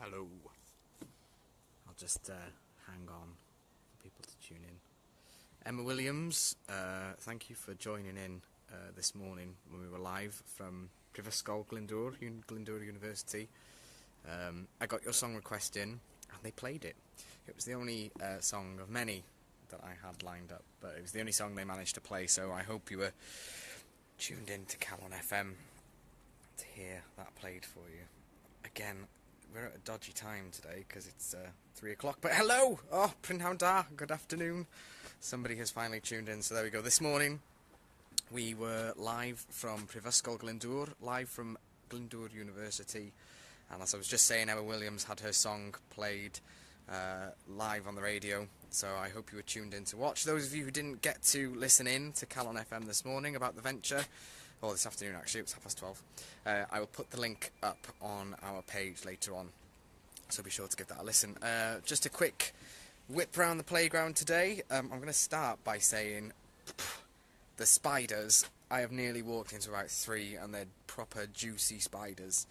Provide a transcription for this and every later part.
Hello. I'll just hang on for people to tune in. Emma Williams, thank you for joining in this morning when we were live from Prifysgol Glyndŵr, Glyndŵr University. I got your song request in and they played it. It was the only song of many that I had lined up, but it was the only song they managed to play, so I hope you were tuned in to Calon FM to hear that played for you. Again, we're at a dodgy time today because it's 3 o'clock, but hello! Oh, Prynhawn da, good afternoon. Somebody has finally tuned in, so there we go. This morning we were live from Prifysgol Glyndŵr, live from Glyndŵr University, and as I was just saying, Emma Williams had her song played live on the radio, so I hope you were tuned in to watch. Those of you who didn't get to listen in to Calon FM this morning about the venture, or this afternoon actually, it was 12:30, I will put the link up on our page later on, so be sure to give that a listen. Just a quick whip round the playground today. I'm going to start by saying the spiders. I have nearly walked into about 3 and they're proper juicy spiders.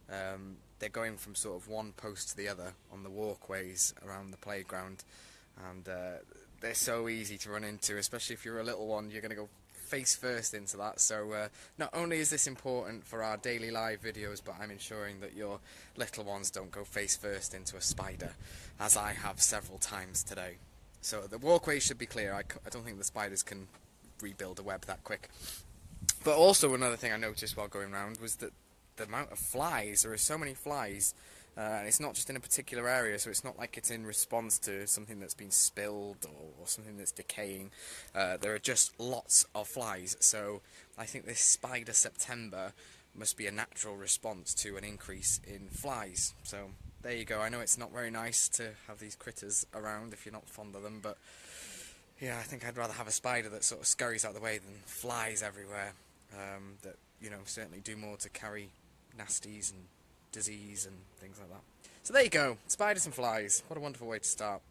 They're going from sort of one post to the other on the walkways around the playground, and they're so easy to run into, especially if you're a little one. You're going to go face first into that. So not only is this important for our daily live videos, but I'm ensuring that your little ones don't go face first into a spider, as I have several times today. So the walkway should be clear. I don't think the spiders can rebuild a web that quick. But also another thing I noticed while going around was that the amount of flies. There are so many flies, and it's not just in a particular area, so it's not like it's in response to something that's been spilled or something that's decaying. There are just lots of flies, so I think this Spider September must be a natural response to an increase in flies. So there you go. I know it's not very nice to have these critters around if you're not fond of them, but yeah, I think I'd rather have a spider that sort of scurries out of the way than flies everywhere, that, you know, certainly do more to carry nasties and disease and things like that. So there you go, spiders and flies. What a wonderful way to start.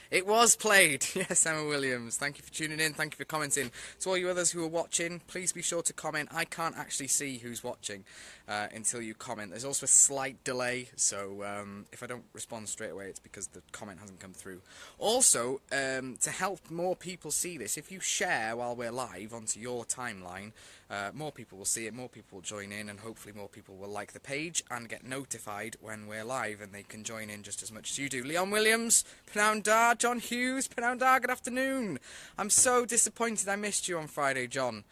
It was played. Yes, Emma Williams, thank you for tuning in, thank you for commenting. To all you others who are watching, please be sure to comment. I can't actually see who's watching until you comment. There's also a slight delay, so if I don't respond straight away, it's because the comment hasn't come through. Also, to help more people see this, if you share while we're live onto your timeline, more people will see it, more people will join in, and hopefully more people will like the page and get notified when we're live, and they can join in just as much as you do. Leon Williams, Prynhawn da, John Hughes, Prynhawn da, good afternoon. I'm so disappointed I missed you on Friday, John.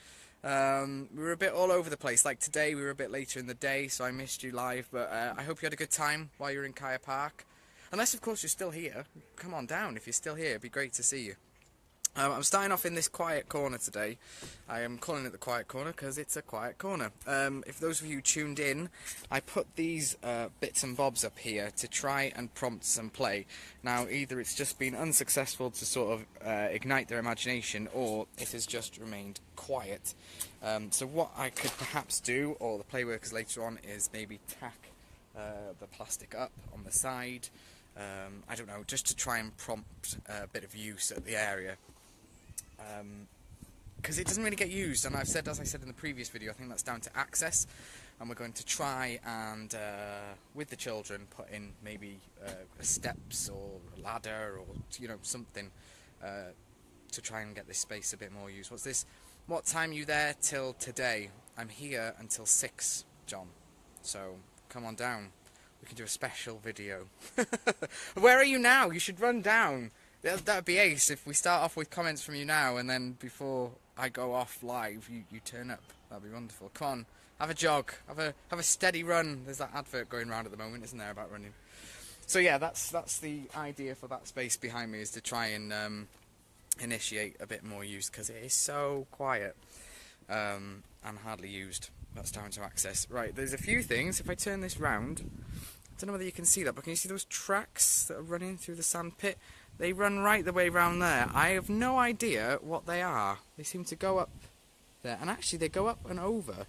We were a bit all over the place. Like today, we were a bit later in the day, so I missed you live, but I hope you had a good time while you were in Kaya Park. Unless, of course, you're still here. Come on down if you're still here. It'd be great to see you. I'm starting off in this quiet corner today. I am calling it the quiet corner because it's a quiet corner. If those of you tuned in, I put these bits and bobs up here to try and prompt some play. Now, either it's just been unsuccessful to sort of ignite their imagination, or it has just remained quiet. So what I could perhaps do, or the play workers later on, is maybe tack the plastic up on the side. I don't know, just to try and prompt a bit of use at the area. Because it doesn't really get used, and as I said in the previous video, I think that's down to access, and we're going to try and, with the children, put in maybe steps or a ladder or, you know, something to try and get this space a bit more used. What's this? What time are you there till today? I'm here until 6, John, so come on down. We can do a special video. Where are you now? You should run down. That would be ace if we start off with comments from you now, and then before I go off live, you turn up. That'd be wonderful. Come on, have a jog, have a steady run. There's that advert going around at the moment, isn't there, about running? So yeah, that's the idea for that space behind me, is to try and initiate a bit more use, because it is so quiet and hardly used. That's down to access. Right, there's a few things. If I turn this round, I don't know whether you can see that, but can you see those tracks that are running through the sand pit? They run right the way round there. I have no idea what they are. They seem to go up there, and actually they go up and over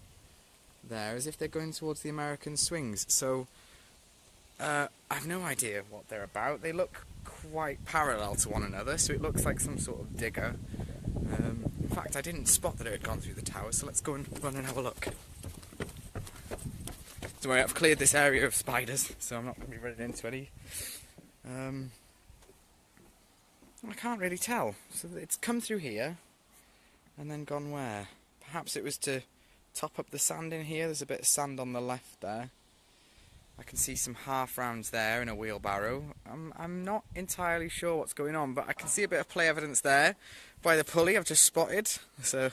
there as if they're going towards the American swings. So I have no idea what they're about. They look quite parallel to one another, so it looks like some sort of digger. In fact, I didn't spot that it had gone through the tower, so let's go and run and have a look. Don't worry, I've cleared this area of spiders, so I'm not going to be running into any. I can't really tell. So it's come through here, and then gone where? Perhaps it was to top up the sand in here. There's a bit of sand on the left there. I can see some half rounds there in a wheelbarrow. I'm not entirely sure what's going on, but I can see a bit of play evidence there by the pulley I've just spotted. So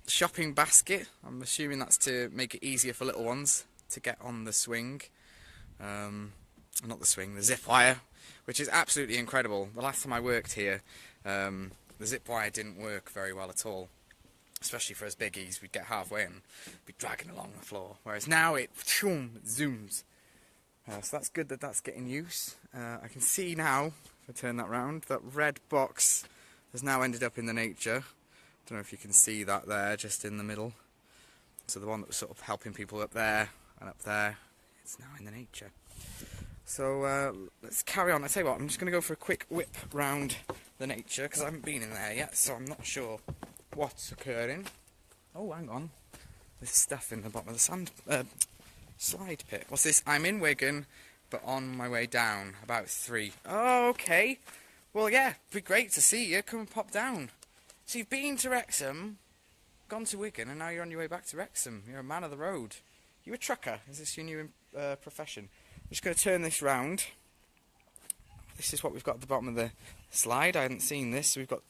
shopping basket. I'm assuming that's to make it easier for little ones to get on the swing. Not the swing, the zip wire, which is absolutely incredible. The last time I worked here, the zip wire didn't work very well at all. Especially for us biggies, we'd get halfway and be dragging along the floor. Whereas now it zooms. So that's good that that's getting use. I can see now, if I turn that round, that red box has now ended up in the nature. Don't know if you can see that there, just in the middle. So the one that was sort of helping people up there and up there, it's now in the nature. So let's carry on. I tell you what, I'm just going to go for a quick whip round the nature, because I haven't been in there yet, so I'm not sure what's occurring. Oh, hang on. There's stuff in the bottom of the sand slide pit. What's this? I'm in Wigan, but on my way down, about 3. Oh, okay. Well, yeah, it'd be great to see you. Come and pop down. So you've been to Wrexham, gone to Wigan, and now you're on your way back to Wrexham. You're a man of the road. You a trucker? Is this your new profession? I'm just going to turn this round. This is what we've got at the bottom of the slide. I hadn't seen this. We've got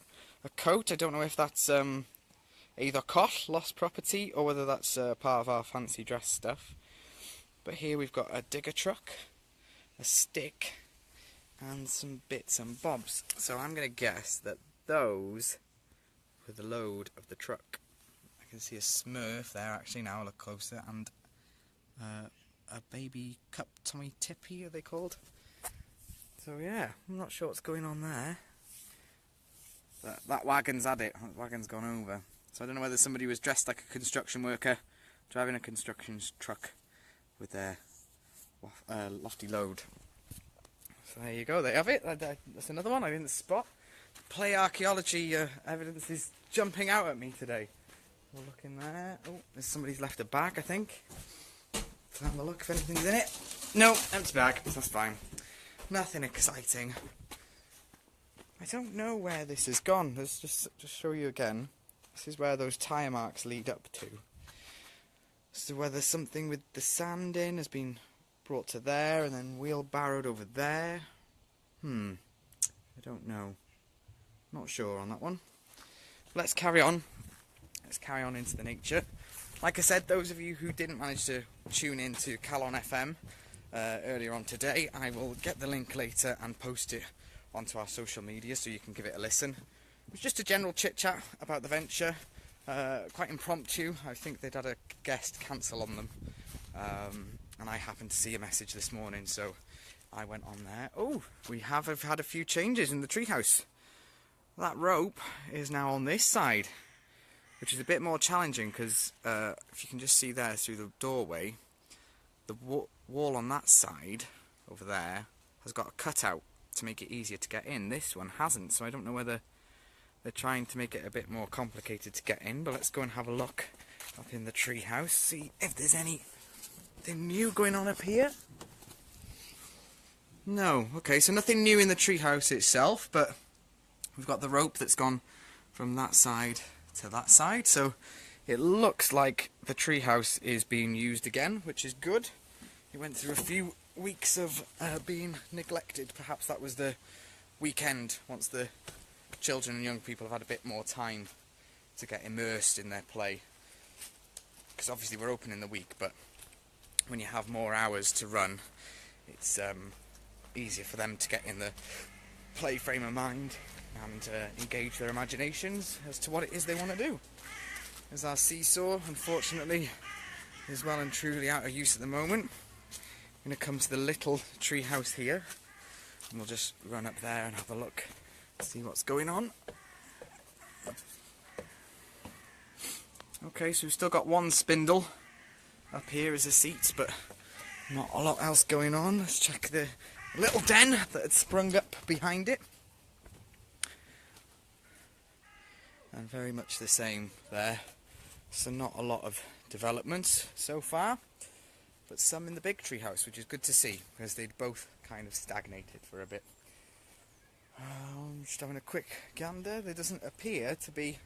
a coat. I don't know if that's either COT, lost property, or whether that's part of our fancy dress stuff. But here we've got a digger truck, a stick, and some bits and bobs. So I'm going to guess that those were the load of the truck. I can see a Smurf there actually now, I'll look closer, and a baby cup Tommy Tippy, are they called? So yeah, I'm not sure what's going on there. That wagon's had it. That wagon's gone over. So I don't know whether somebody was dressed like a construction worker driving a construction truck with their lofty load. So there you go. They have it. That's another one I didn't spot. Play archaeology evidence is jumping out at me today. We'll look in there. Oh, there's somebody's left a bag, I think. Let's have a look if anything's in it. No, empty bag. That's fine. Nothing exciting. I don't know where this has gone. Let's just show you again. This is where those tyre marks lead up to. So whether something with the sand in has been brought to there and then wheelbarrowed over there. I don't know. Not sure on that one. Let's carry on. Let's carry on into the nature. Like I said, those of you who didn't manage to tune in to Calon FM earlier on today, I will get the link later and post it onto our social media so you can give it a listen. It was just a general chit chat about the venture, quite impromptu. I think they'd had a guest cancel on them, and I happened to see a message this morning, so I went on there. Oh, we have had a few changes in the treehouse. That rope is now on this side, which is a bit more challenging because if you can just see there through the doorway, the wall on that side over there has got a cutout to make it easier to get in. This one hasn't, so I don't know whether they're trying to make it a bit more complicated to get in, but let's go and have a look up in the treehouse, see if there's anything new going on up here. No, okay, so nothing new in the treehouse itself, but we've got the rope that's gone from that side to that side, so it looks like the treehouse is being used again, which is good. It went through a few weeks of being neglected. Perhaps that was the weekend, once the children and young people have had a bit more time to get immersed in their play. Because obviously we're open in the week, but when you have more hours to run, it's easier for them to get in the play frame of mind and engage their imaginations as to what it is they want to do. As our seesaw, unfortunately, is well and truly out of use at the moment. I'm going to come to the little tree house here, and we'll just run up there and have a look, see what's going on. Okay, so we've still got one spindle up here as a seat, but not a lot else going on. Let's check the little den that had sprung up behind it. And very much the same there. So not a lot of developments so far. but some in the big tree house, which is good to see, because they'd both kind of stagnated for a bit. Just having a quick gander. There doesn't appear to be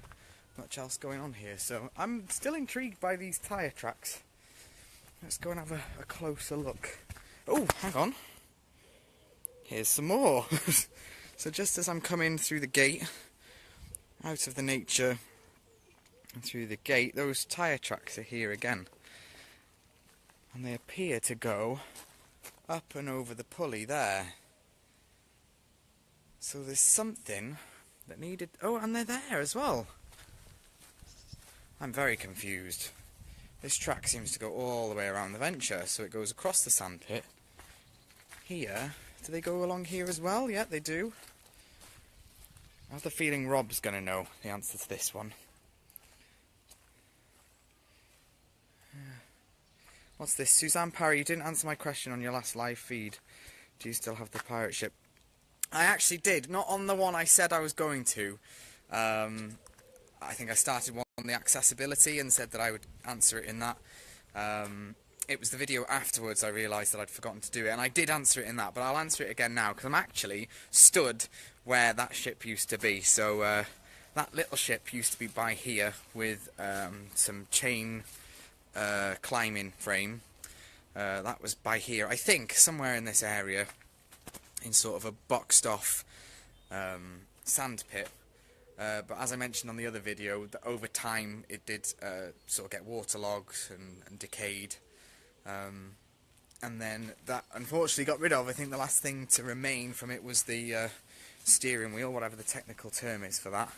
much else going on here, so I'm still intrigued by these tyre tracks. Let's go and have a closer look. Oh, hang on. Here's some more. So just as I'm coming through the gate, out of the nature, and through the gate, those tyre tracks are here again. And they appear to go up and over the pulley there. So there's something that needed... Oh, and they're there as well. I'm very confused. This track seems to go all the way around the venture, so it goes across the sandpit. Here. Do they go along here as well? Yeah, they do. I have the feeling Rob's going to know the answer to this one. What's this? Suzanne Parry, you didn't answer my question on your last live feed. Do you still have the pirate ship? I actually did, not on the one I said I was going to. I think I started one on the accessibility and said that I would answer it in that. It was the video afterwards I realised that I'd forgotten to do it, and I did answer it in that, but I'll answer it again now, because I'm actually stood where that ship used to be. So that little ship used to be by here with some chain climbing frame. That was by here, I think, somewhere in this area, in sort of a boxed off sand pit. But as I mentioned on the other video, that over time it did sort of get waterlogged and decayed. And then that unfortunately got rid of. I think the last thing to remain from it was the steering wheel, whatever the technical term is for that.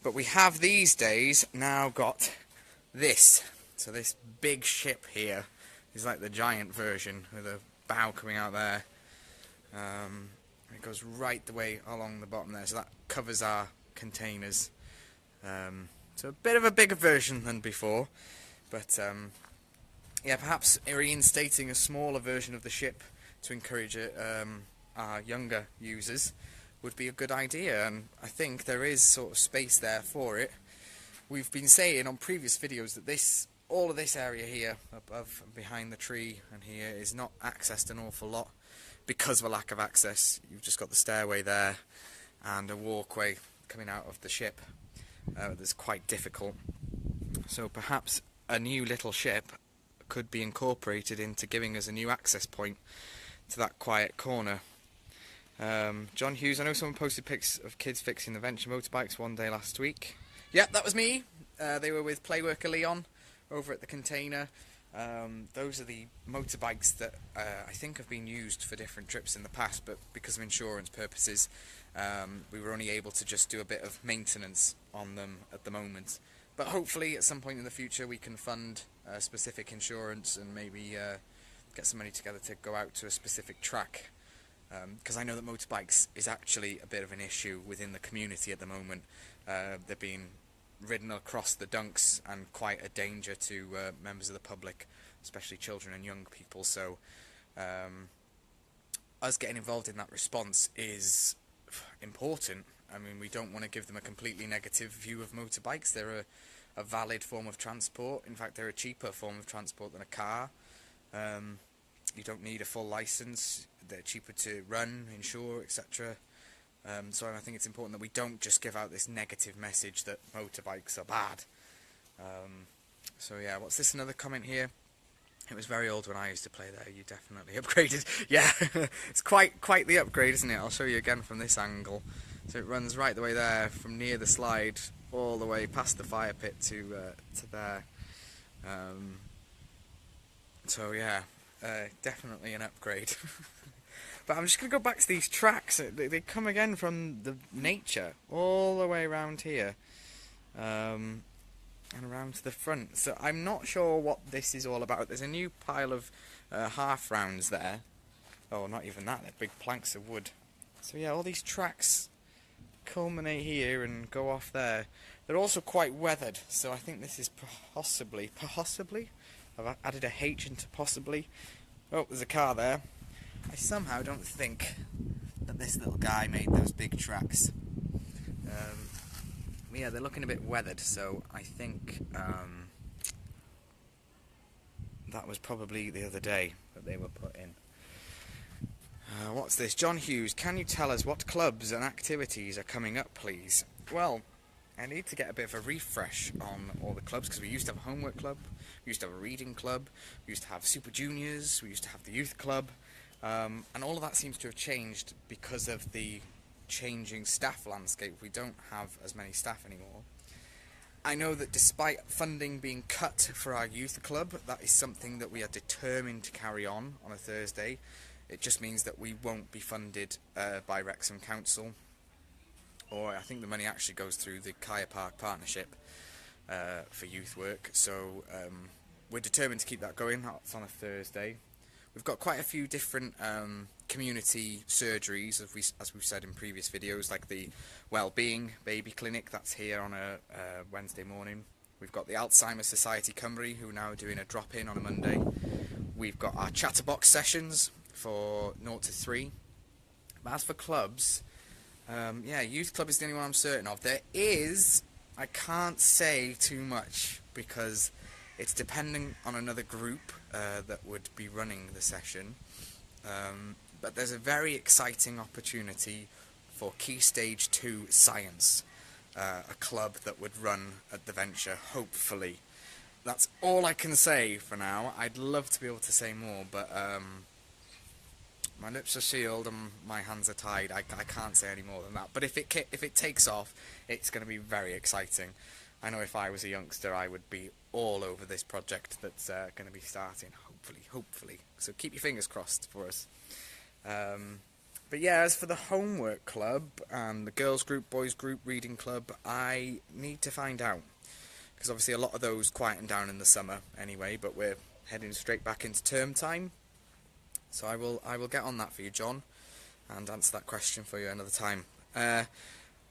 But we have these days now got this. So this big ship here is like the giant version with a bow coming out there. It goes right the way along the bottom there, so that covers our containers. So a bit of a bigger version than before, but yeah, perhaps reinstating a smaller version of the ship to encourage our younger users would be a good idea, and I think there is sort of space there for it. We've been saying on previous videos that all of this area here, above and behind the tree and here, is not accessed an awful lot because of a lack of access. You've just got the stairway there and a walkway coming out of the ship that's quite difficult. So perhaps a new little ship could be incorporated into giving us a new access point to that quiet corner. John Hughes, I know someone posted pics of kids fixing the Venture motorbikes one day last week. Yeah, that was me. They were with Playworker Leon over at the container. Those are the motorbikes that I think have been used for different trips in the past, but because of insurance purposes we were only able to just do a bit of maintenance on them at the moment. But hopefully at some point in the future we can fund specific insurance and maybe get some money together to go out to a specific track, because I know that motorbikes is actually a bit of an issue within the community at the moment. They're being ridden across the dunks and quite a danger to members of the public, especially children and young people. So us getting involved in that response is important. I mean, we don't want to give them a completely negative view of motorbikes. They're a valid form of transport. In fact, they're a cheaper form of transport than a car. You don't need a full license. They're cheaper to run, insure, etc. So I think it's important that we don't just give out this negative message that motorbikes are bad. So yeah, what's this? Another comment here. It was very old when I used to play there. You definitely upgraded. Yeah, it's quite the upgrade, isn't it? I'll show you again from this angle. So it runs right the way there, from near the slide all the way past the fire pit to there. So yeah, definitely an upgrade. But I'm just going to go back to these tracks. They come again from the nature all the way around here, and around to the front. So I'm not sure what this is all about. There's a new pile of half rounds there. Oh, not even that. They're big planks of wood. So yeah, all these tracks culminate here and go off there. They're also quite weathered, so I think this is possibly, I've added a H into possibly. Oh, there's a car there. I somehow don't think that this little guy made those big tracks. Yeah, they're looking a bit weathered, so I think that was probably the other day that they were put in. What's this? John Hughes, can you tell us what clubs and activities are coming up, please? Well, I need to get a bit of a refresh on all the clubs, because we used to have a homework club, we used to have a reading club, we used to have Super Juniors, we used to have the youth club, and all of that seems to have changed because of the changing staff landscape. We don't have as many staff anymore. I know that despite funding being cut for our youth club, that is something that we are determined to carry on a Thursday. It just means that we won't be funded by Wrexham Council, or I think the money actually goes through the Kaya Park Partnership for youth work, so we're determined to keep that going. That's on a Thursday. We've got quite a few different community surgeries, as we've said in previous videos, like the Wellbeing Baby Clinic, that's here on a Wednesday morning. We've got the Alzheimer's Society Cymru, who are now doing a drop-in on a Monday. We've got our chatterbox sessions for 0 to 3. But as for clubs, yeah, youth club is the only one I'm certain of. There is, I can't say too much because it's depending on another group that would be running the session. But there's a very exciting opportunity for Key Stage 2 Science, a club that would run at the Venture, hopefully. That's all I can say for now. I'd love to be able to say more, but my lips are sealed and my hands are tied. I can't say any more than that. But if it takes off, it's going to be very exciting. I know if I was a youngster, I would be all over this project that's going to be starting, hopefully. So keep your fingers crossed for us. But yeah, as for the homework club and the girls group, boys group, reading club, I need to find out. Because obviously a lot of those quieten down in the summer anyway, but we're heading straight back into term time. So I will get on that for you, John, and answer that question for you another time.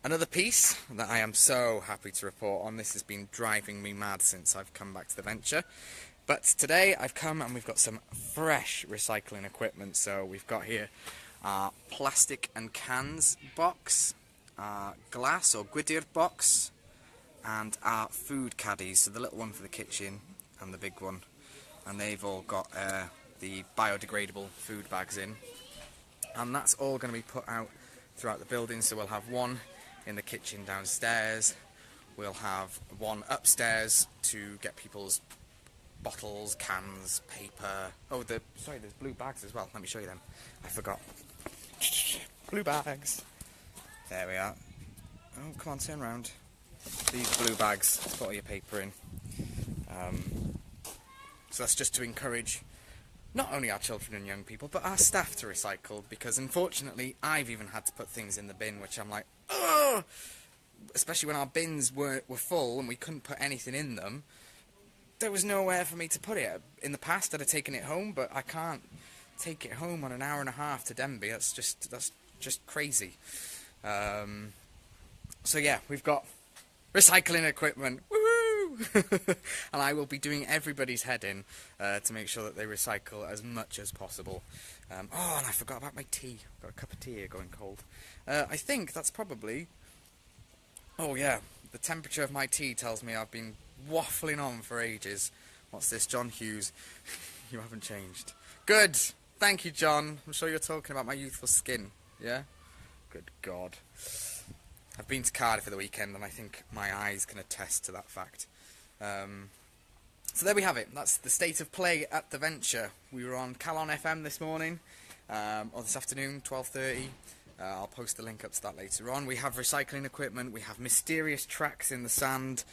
Another piece that I am so happy to report on, this has been driving me mad since I've come back to the Venture. But today I've come and we've got some fresh recycling equipment. So we've got here our plastic and cans box, our glass or gwydir box, and our food caddies. So the little one for the kitchen and the big one. And they've all got the biodegradable food bags in. And that's all going to be put out throughout the building. So we'll have one in the kitchen downstairs, we'll have one upstairs to get people's bottles, cans, paper. Oh, sorry, there's blue bags as well. Let me show you them. I forgot. Blue bags. There we are. Oh, come on, turn around. These blue bags, put all your paper in. So that's just to encourage not only our children and young people, but our staff to recycle, because unfortunately I've even had to put things in the bin which I'm like, ugh! Especially when our bins were full and we couldn't put anything in them. There was nowhere for me to put it. In the past I'd have taken it home, but I can't take it home on an hour and a half to Denby. That's just crazy. So yeah, we've got recycling equipment. And I will be doing everybody's head in to make sure that they recycle as much as possible. Oh, and I forgot about my tea. Got a cup of tea here going cold. I think that's probably... Oh yeah, the temperature of my tea tells me I've been waffling on for ages. What's this, John Hughes? You haven't changed. Good! Thank you, John. I'm sure you're talking about my youthful skin. Yeah? Good God. I've been to Cardiff for the weekend and I think my eyes can attest to that fact. So there we have it. That's the state of play at the Venture. We were on Calon FM this morning, or this afternoon, 12:30. I'll post the link up to that later on. We have recycling equipment. We have mysterious tracks in the sand,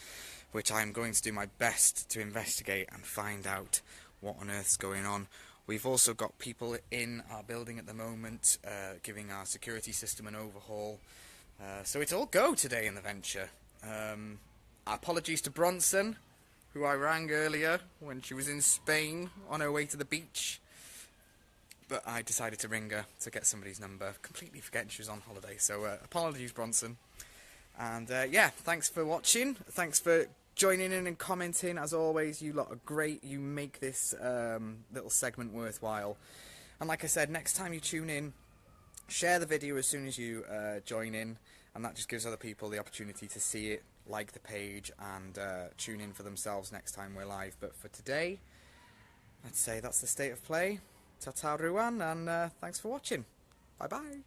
which I'm going to do my best to investigate and find out what on earth's going on. We've also got people in our building at the moment giving our security system an overhaul. So it's all go today in the Venture. Apologies to Bronson, who I rang earlier when she was in Spain on her way to the beach. But I decided to ring her to get somebody's number, completely forgetting she was on holiday. So apologies, Bronson. And yeah, thanks for watching. Thanks for joining in and commenting. As always, you lot are great. You make this little segment worthwhile. And like I said, next time you tune in, share the video as soon as you join in. And that just gives other people the opportunity to see it, like the page, and tune in for themselves next time we're live. But for today, I'd say that's the state of play. Ta-ta, Ruan, and thanks for watching. Bye-bye.